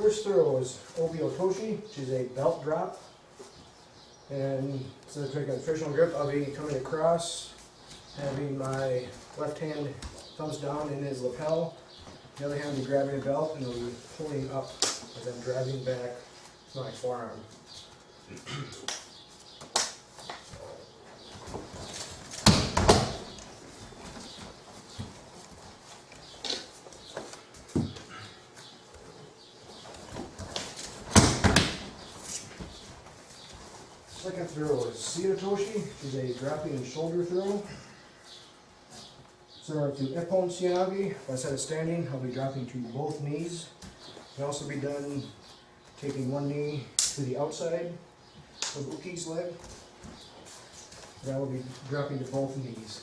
First throw is Obi Otoshi, which is a belt drop. And instead of taking a traditional grip, I'll be coming across, having my left hand thumbs down in his lapel. The other hand will be grabbing a belt and I'll be pulling up as I'm driving back my forearm. Second throw is Seotoshi, which is a dropping shoulder throw. Similar to Ippon Sianagi, but instead of standing, I'll be dropping to both knees. Can also be done taking one knee to the outside of Uki's leg. That will be dropping to both knees.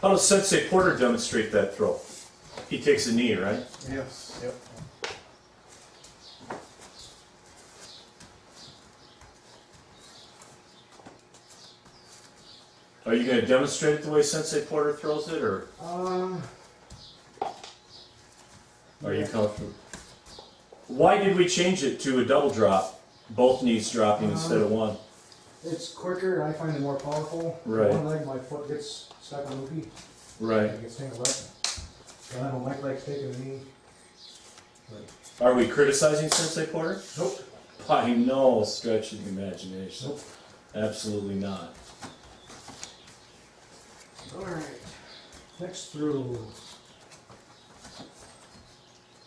How does Sensei Porter demonstrate that throw? He takes a knee, right? Yes. Yep. Are you going to demonstrate it the way Sensei Porter throws it, or are you comfortable? Why did we change it to a double drop, both knees dropping instead of one? It's quicker, I find it more powerful. Right. One leg, my foot gets stuck on Uki. Right. It gets tangled up. And I don't like taking a knee. Are we criticizing Sensei Porter? Nope. By no stretch of the imagination. Nope. Absolutely not. Alright. Next throw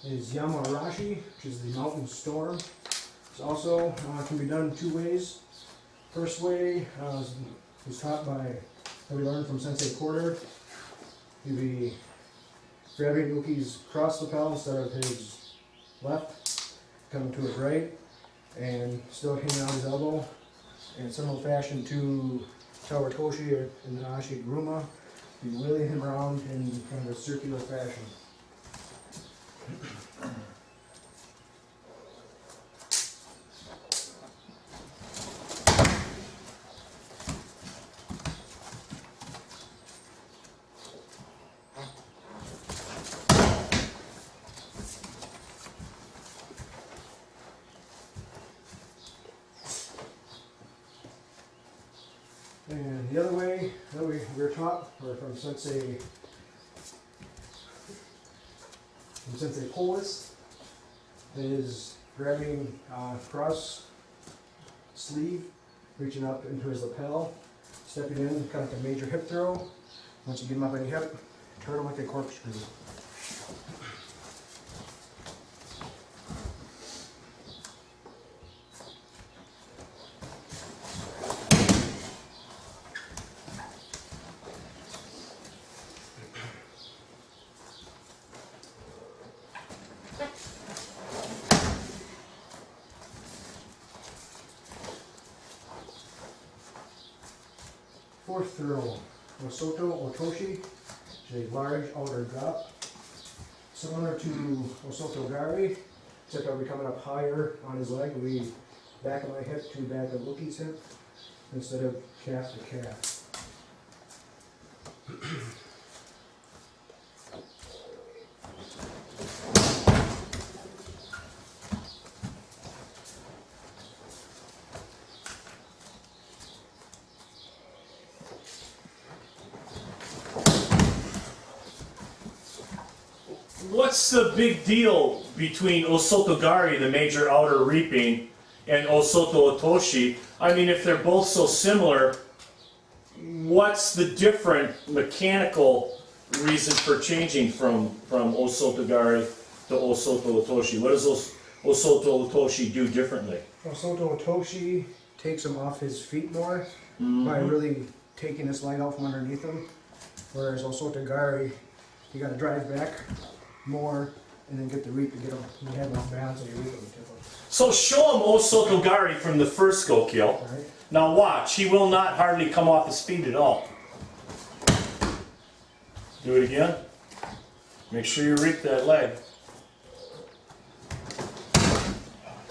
is Yamarashi, which is the Mountain Storm. It's also can be done two ways. First way was taught by, that we learned from Sensei Porter. He'd be grabbing Uki's cross lapel instead of his left, coming to his right, and still hanging out his elbow. In similar fashion to Tawatoshi or in the Ashi Gruma, be wheeling him around in kind of a circular fashion. And the other way that we were taught, or from Sensei Polis, is grabbing cross sleeve, reaching up into his lapel, stepping in, kind of like a major hip throw. Once you get him up on your hip, turn him like a corkscrew. Fourth throw, Osoto Otoshi, which is a large outer drop. Similar to Osoto Gari, except I'll be coming up higher on his leg. We back of my hip to back of Uki's hip instead of calf to calf. What's the big deal between Osotogari, the major outer reaping, and Osoto Otoshi? I mean, if they're both so similar, what's the different mechanical reason for changing from Osotogari to Osoto Otoshi? What does Osoto Otoshi do differently? Osoto Otoshi takes him off his feet more by really taking his leg out from underneath him, whereas Osoto Gari, you got to drive back more and then get the reap to get him. You have enough balance on your reap. So show him Osotogari from the first Gokyo. Right. Now watch, he will not hardly come off his feet at all. Do it again. Make sure you reap that leg.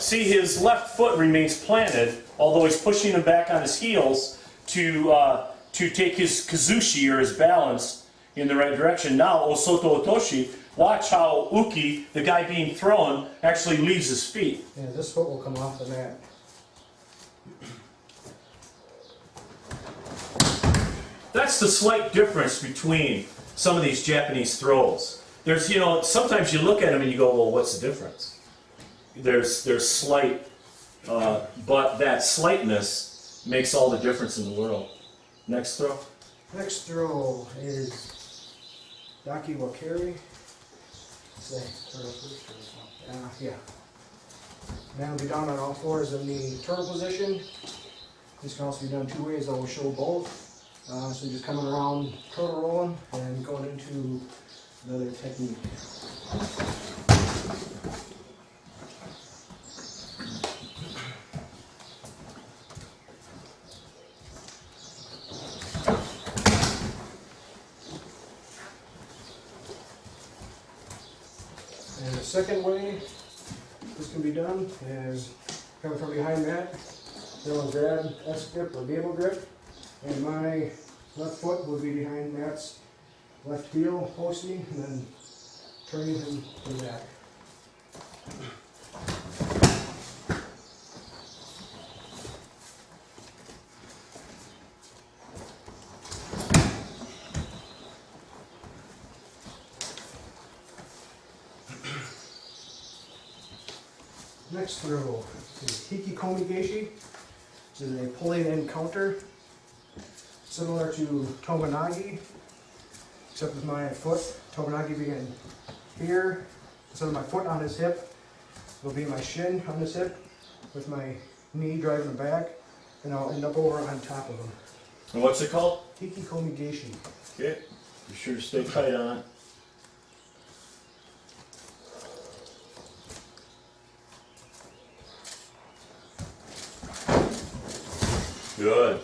see, his left foot remains planted, although he's pushing him back on his heels to take his kazushi, or his balance, in the right direction. Now, Osoto Otoshi, watch how Uki, the guy being thrown, actually leaves his feet. Yeah, this foot will come off the mat. That's the slight difference between some of these Japanese throws. There's, you know, sometimes you look at them and you go, well, what's the difference? There's slight, but that slightness makes all the difference in the world. Next throw. Next throw is Daki wa Carrie. Yeah. Man will be down on all fours in the turtle position. This can also be done two ways. I will show both. So just coming around, turtle rolling, and going into another technique. And the second way this can be done is coming from behind Matt. They'll grab S grip or gable grip, and my left foot will be behind Matt's left heel posting, and then turning him to the back. Next throw is Hikikomi Geishi, which is a pulling in counter, similar to Tomonagi, except with my foot. Tomonagi being here, instead of my foot on his hip, will be my shin on his hip, with my knee driving the back, and I'll end up over on top of him. And what's it called? Hikikomi Geishi. Okay. Be sure to stay tight on it. Good.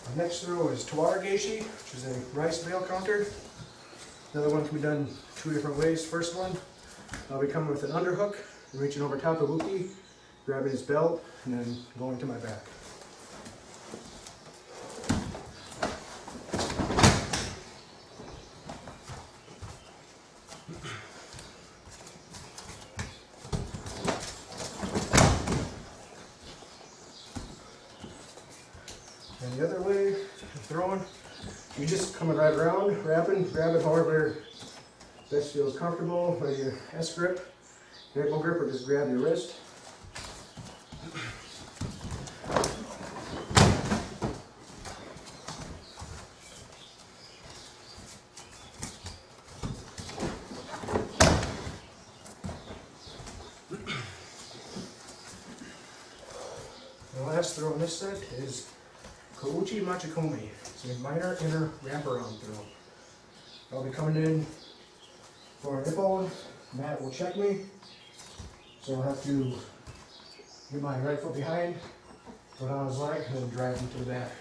The next throw is Tawara Geishi, which is a rice bale counter. The other one can be done two different ways. First one, I'll be coming with an underhook, reaching over top of Uki, grabbing his belt, and then going to my back. And the other way, throwing, you just coming right around, wrapping, grab it however best feels comfortable, whether your S grip, gable grip, or just grab your wrist. The last throw in this set is Kouchi Machikomi. It's a minor inner wraparound throw. I'll be coming in for a hip hold. Matt will check me, so I'll have to get my right foot behind, put on his leg, and then drive him to the back.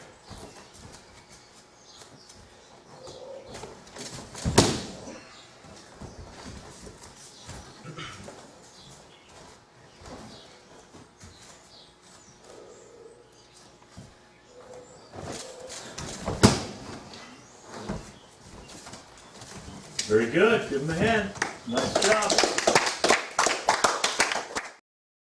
Very good. Give him a hand. Nice job.